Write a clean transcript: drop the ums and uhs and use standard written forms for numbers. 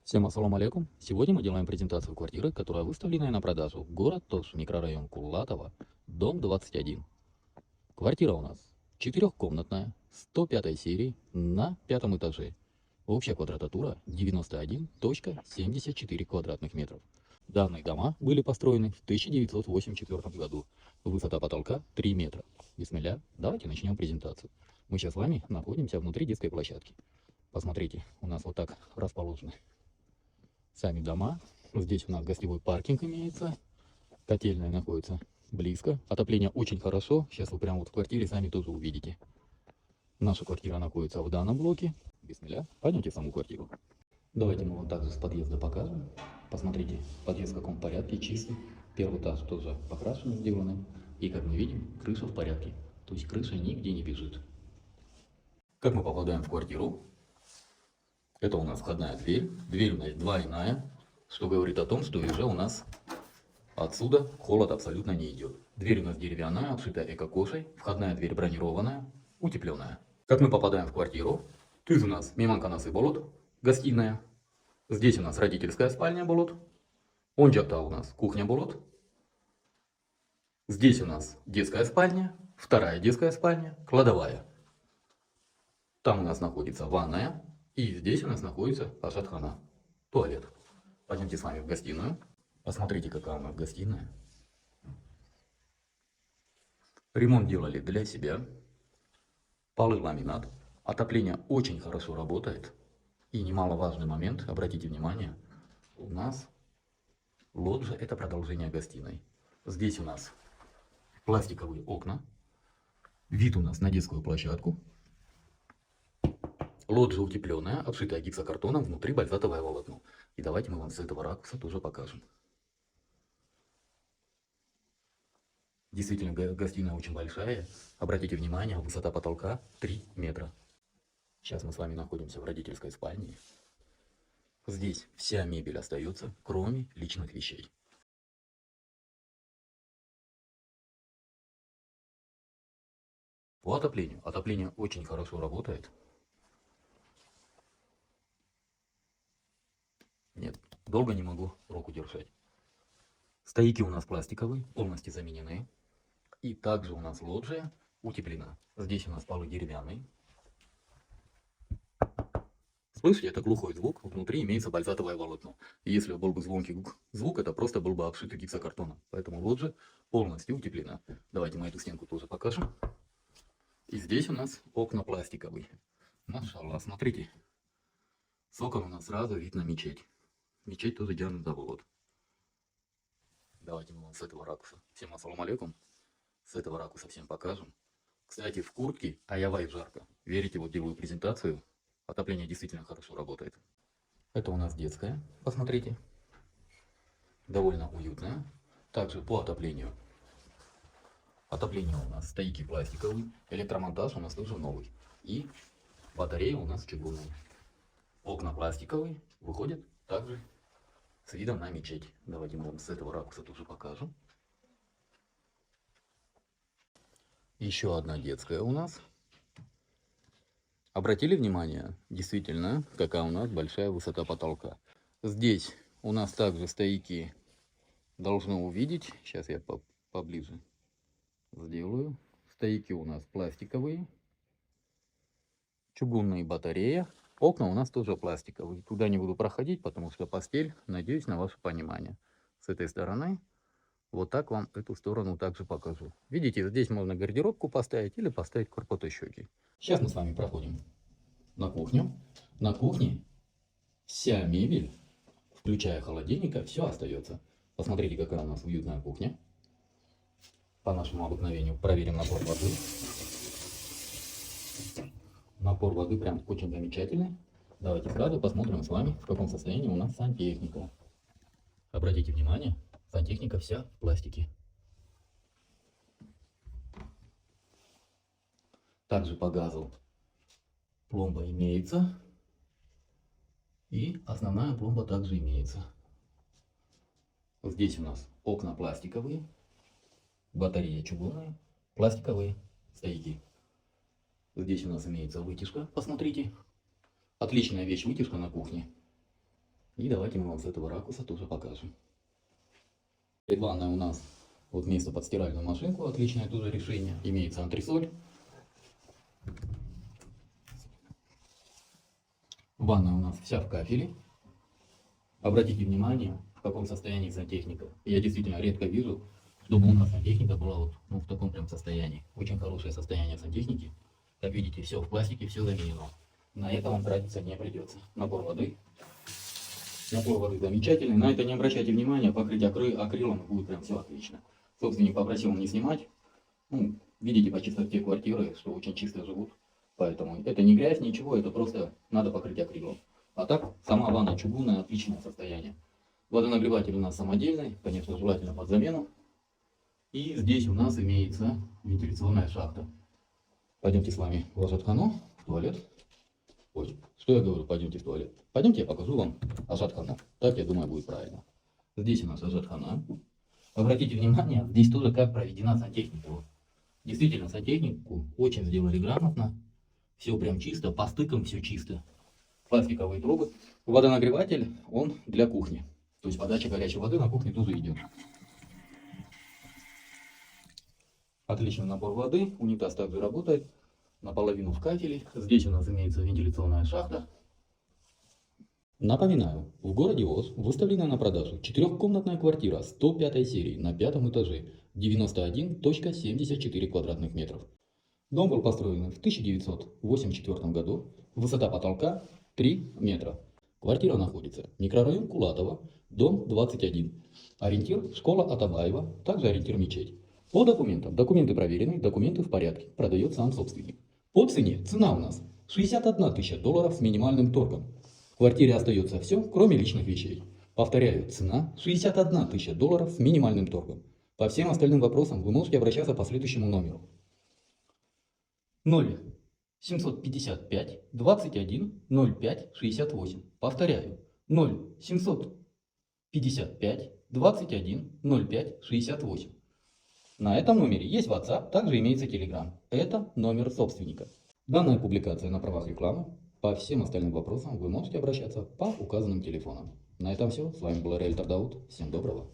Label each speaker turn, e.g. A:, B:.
A: Всем ассаламу алейкум. Сегодня мы делаем презентацию квартиры, которая выставлена на продажу. Город Тош, микрорайон Кулатово, дом 21. Квартира у нас четырехкомнатная, 105 серии, на 5 этаже. Общая квадратура 91,74 квадратных метров. Данные дома были построены в 1984 году. Высота потолка 3 метра. Бисмилля, давайте начнем презентацию. Мы сейчас с вами находимся внутри детской площадки. Посмотрите, у нас вот так расположены сами дома. Здесь у нас гостевой паркинг имеется. Котельная находится близко. Отопление очень хорошо. Сейчас вы прямо вот в квартире сами тоже увидите. Наша квартира находится в данном блоке. Бисмилля, пойдемте в саму квартиру. Давайте мы вот также с подъезда покажем. Посмотрите, подъезд в каком порядке, чистый. Первый этаж тоже покрашен, сделанный. И как мы видим, крыша в порядке. То есть крыша нигде не бежит. Как мы попадаем в квартиру? Это у нас входная дверь. Дверь у нас двойная, что говорит о том, что уже у нас отсюда холод абсолютно не идет. Дверь у нас деревянная, обшитая эко-кожей. Входная дверь бронированная, утепленная. Как мы попадаем в квартиру? Тут у нас мейманканасы болот, гостиная. Здесь у нас родительская спальня болот. Онжакта у нас кухня болот. Здесь у нас детская спальня, вторая детская спальня, кладовая. Там у нас находится ванная. И здесь у нас находится ашатхана, туалет. Пойдемте с вами в гостиную. Посмотрите, какая у нас гостиная. Ремонт делали для себя. Полы ламинат. Отопление очень хорошо работает. И немаловажный момент, обратите внимание, у нас лоджия – это продолжение гостиной. Здесь у нас пластиковые окна. Вид у нас на детскую площадку. Лоджия утепленная, обшитая гипсокартоном, внутри бальзатовое волокно. И давайте мы вам с этого ракурса тоже покажем. Действительно, гостиная очень большая. Обратите внимание, высота потолка 3 метра. Сейчас мы с вами находимся в родительской спальне. Здесь вся мебель остается, кроме личных вещей. По отоплению. Отопление очень хорошо работает. Нет, долго не могу руку держать. Стояки у нас пластиковые, полностью заменены. И также у нас лоджия утеплена. Здесь у нас полы деревянные. Слышите, это глухой звук. Внутри имеется бальзатовое волокно. И если был бы звонкий звук, это просто был бы обшитый гипсокартоном. Поэтому лоджия полностью утеплена. Давайте мы эту стенку тоже покажем. И здесь у нас окна пластиковые. Машаллах, смотрите. С окон у нас сразу видно мечеть. Мечеть тоже Джан Завод. Давайте мы вам с этого ракурса. Всем ассаламу алейкум. С этого ракурса всем покажем. Кстати, в куртке аявай жарко. Верите, вот делаю презентацию. Отопление действительно хорошо работает. Это у нас детская. Посмотрите. Довольно уютная. Также по отоплению. Отопление у нас стояки пластиковые. Электромонтаж у нас тоже новый. И батарея у нас чугунная. Окна пластиковые. Выходят также с видом на мечеть. Давайте мы вам с этого ракурса тоже покажем. Еще одна детская у нас. Обратили внимание, действительно, какая у нас большая высота потолка. Здесь у нас также стояки должны увидеть. Сейчас я поближе сделаю. Стояки у нас пластиковые. Чугунная батарея. Окна у нас тоже пластиковые. Туда не буду проходить, потому что постель. Надеюсь на ваше понимание. С этой стороны. Вот так вам эту сторону также покажу. Видите, здесь можно гардеробку поставить или поставить корпотощеки. Сейчас мы с вами проходим на кухню. На кухне вся мебель, включая холодильника, все остается. Посмотрите, какая у нас уютная кухня. По нашему обыкновению проверим напор воды. Напор воды прям очень замечательный. Давайте сразу посмотрим с вами, в каком состоянии у нас сантехника. Обратите внимание, сантехника вся в пластике. Также по газу пломба имеется. И основная пломба также имеется. Здесь у нас окна пластиковые. Батарея чугунная. Пластиковые стояки. Здесь у нас имеется вытяжка. Посмотрите. Отличная вещь, вытяжка на кухне. И давайте мы вам с этого ракурса тоже покажем. Перед ванной у нас вот место под стиральную машинку, отличное тоже решение. Имеется антресоль. Ванна у нас вся в кафеле. Обратите внимание, в каком состоянии сантехника. Я действительно редко вижу, чтобы у нас сантехника была вот, в таком прям состоянии. Очень хорошее состояние сантехники. Как видите, все в пластике, все заменено. На это вам тратиться не придется. Напор воды. Напор воды замечательный. На это не обращайте внимания, покрыть акрилом будет прям все отлично. Собственник попросил не снимать. Видите по чистоте квартиры, что очень чисто живут. Поэтому это не грязь, ничего, это просто надо покрыть акрилом. А так, сама ванна чугунная, отличное состояние. Водонагреватель у нас самодельный, конечно, желательно под замену. И здесь у нас имеется вентиляционная шахта. Пойдемте с вами в ажатхану, в туалет. Ой, что я говорю, пойдемте в туалет. Пойдемте я покажу вам ажатхану. Так, я думаю, будет правильно. Здесь у нас ажатхана. Обратите внимание, здесь тоже как проведена сантехника. Действительно, сантехнику очень сделали грамотно. Все прям чисто, по стыкам все чисто. Пластиковые трубы. Водонагреватель, он для кухни. То есть подача горячей воды на кухне тоже идет. Отличный набор воды. Унитаз также работает. Наполовину в кафеле. Здесь у нас имеется вентиляционная шахта. Напоминаю, в городе Ош выставлена на продажу 4-комнатная квартира 105 серии на 5-м этаже, 91,74 квадратных метров. Дом был построен в 1984 году, высота потолка 3 метра. Квартира находится микрорайон Кулатова, дом 21. Ориентир школа Атабаева, также ориентир мечеть. По документам. Документы проверены, документы в порядке. Продает сам собственник. По цене. Цена у нас 61 тысяча долларов с минимальным торгом. В квартире остается все, кроме личных вещей. Повторяю, цена 61 тысяча долларов с минимальным торгом. По всем остальным вопросам вы можете обращаться по следующему номеру. 0 755 21 05 68. Повторяю, 0 755 21 05 68. На этом номере есть WhatsApp, также имеется Telegram. Это номер собственника. Данная публикация на правах рекламы. По всем остальным вопросам вы можете обращаться по указанным телефонам. На этом все. С вами был риэлтор Дауд. Всем доброго.